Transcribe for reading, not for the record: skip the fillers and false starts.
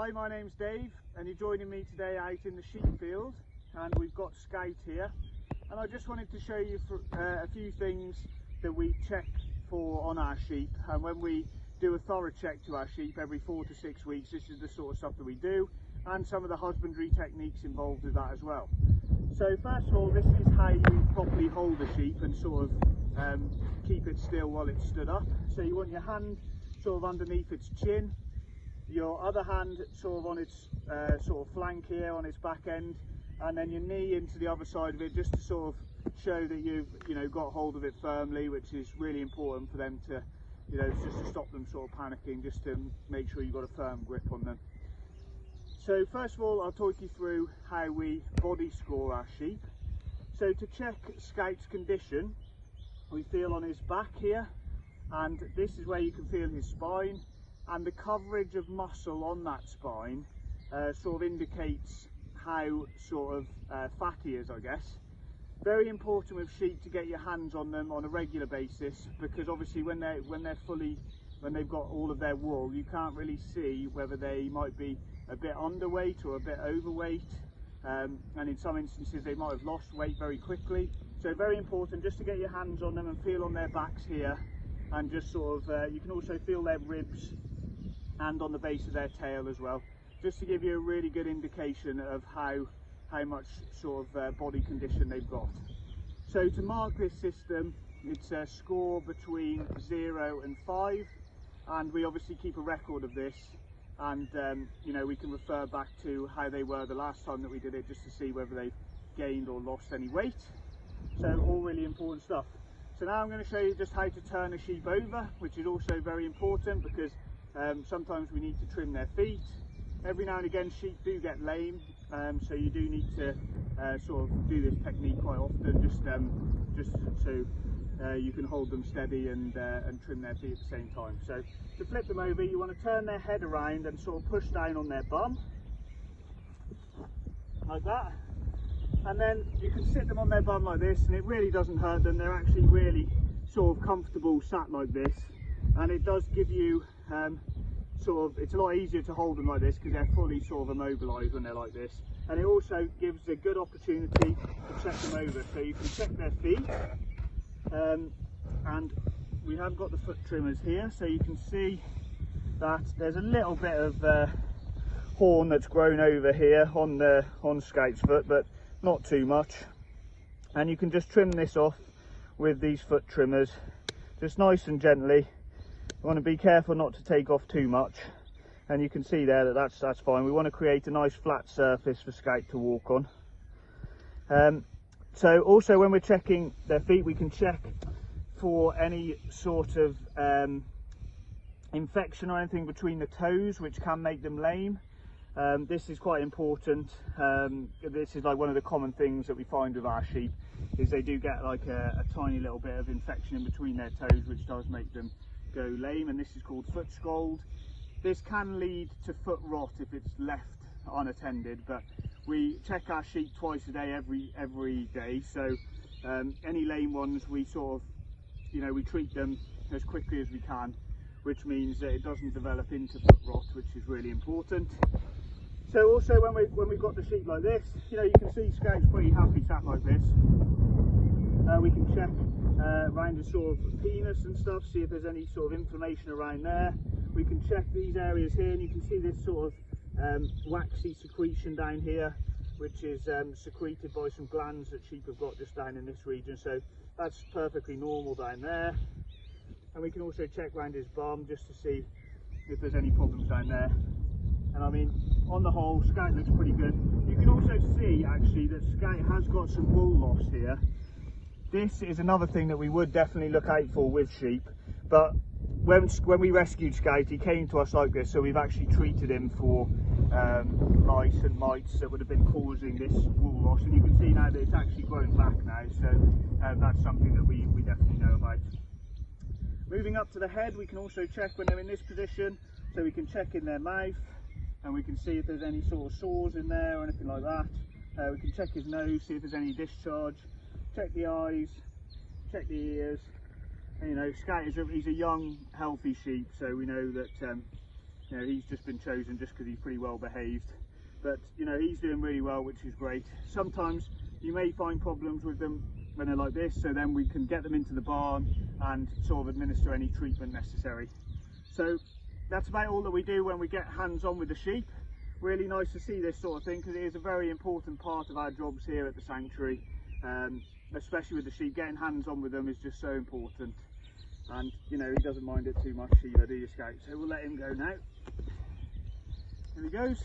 Hi, my name's Dave and you're joining me today out in the sheep field, and we've got Scout here, and I just wanted to show you a few things that we check for on our sheep. And when we do a thorough check to our sheep every 4 to 6 weeks, this is the sort of stuff that we do, and some of the husbandry techniques involved with that as well. So first of all, this is how you properly hold a sheep and sort of keep it still while it's stood up. So you want your hand sort of underneath its chin, your other hand sort of on its sort of flank here on its back end, and then your knee into the other side of it, just to sort of show that you've got hold of it firmly, which is really important for them to, just to stop them sort of panicking, just to make sure you've got a firm grip on them. So first of all, I'll talk you through how we body score our sheep. So to check Scout's condition, we feel on his back here, and this is where you can feel his spine, and the coverage of muscle on that spine sort of indicates how sort of fat he is, I guess. Very important with sheep to get your hands on them on a regular basis, because obviously when they've got all of their wool, you can't really see whether they might be a bit underweight or a bit overweight, and in some instances they might have lost weight very quickly. So very important just to get your hands on them and feel on their backs here, and just sort of you can also feel their ribs and on the base of their tail as well, just to give you a really good indication of how much sort of body condition they've got. So to mark this system, it's a score between 0 and 5, and we obviously keep a record of this, and we can refer back to how they were the last time that we did it, just to see whether they've gained or lost any weight. So all really important stuff. So now I'm going to show you just how to turn a sheep over, which is also very important, because sometimes we need to trim their feet. Every now and again sheep do get lame, so you do need to sort of do this technique quite often, just so you can hold them steady and trim their feet at the same time. So to flip them over, you want to turn their head around and sort of push down on their bum, like that. And then you can sit them on their bum like this, and it really doesn't hurt them. They're actually really sort of comfortable sat like this, and it does give you it's a lot easier to hold them like this because they're fully sort of immobilized when they're like this. And it also gives a good opportunity to check them over, so you can check their feet, and we have got the foot trimmers here, so you can see that there's a little bit of horn that's grown over here on Scout's foot, but not too much. And you can just trim this off with these foot trimmers, just nice and gently. You want to be careful not to take off too much, and you can see there that that's fine. We want to create a nice flat surface for Scout to walk on. So also when we're checking their feet, we can check for any sort of infection or anything between the toes, which can make them lame. This is quite important. This is like one of the common things that we find with our sheep, is they do get like a tiny little bit of infection in between their toes, which does make them go lame, and this is called foot scald. This can lead to foot rot if it's left unattended, but we check our sheep twice a day, every day. So any lame ones, we sort of we treat them as quickly as we can, which means that it doesn't develop into foot rot, which is really important. So also when we've got the sheep like this, you can see Scout's pretty happy sat like this. We can check around the sort of penis and stuff, see if there's any sort of inflammation around there. We can check these areas here, and you can see this sort of waxy secretion down here, which is secreted by some glands that sheep have got just down in this region. So that's perfectly normal down there. And we can also check around his bum just to see if there's any problems down there. And I mean, on the whole, Scout looks pretty good. You can also see actually that Scout has got some wool loss here. This is another thing that we would definitely look out for with sheep, but when we rescued Scout, he came to us like this, so we've actually treated him for lice and mites that would have been causing this wool loss, and you can see now that it's actually growing back now, so that's something that we definitely know about. Moving up to the head, we can also check when they're in this position, so we can check in their mouth, and we can see if there's any sort of sores in there or anything like that. We can check his nose, see if there's any discharge. Check the eyes, check the ears. And, Scout he's a young, healthy sheep, so we know that you know, he's just been chosen just because he's pretty well behaved. But you know, he's doing really well, which is great. Sometimes you may find problems with them when they're like this, so then we can get them into the barn and sort of administer any treatment necessary. So that's about all that we do when we get hands-on with the sheep. Really nice to see this sort of thing, because it is a very important part of our jobs here at the sanctuary, especially with the sheep. Getting hands-on with them is just so important. And you know, he doesn't mind it too much either, do you, Scout? So we'll let him go now. Here he goes.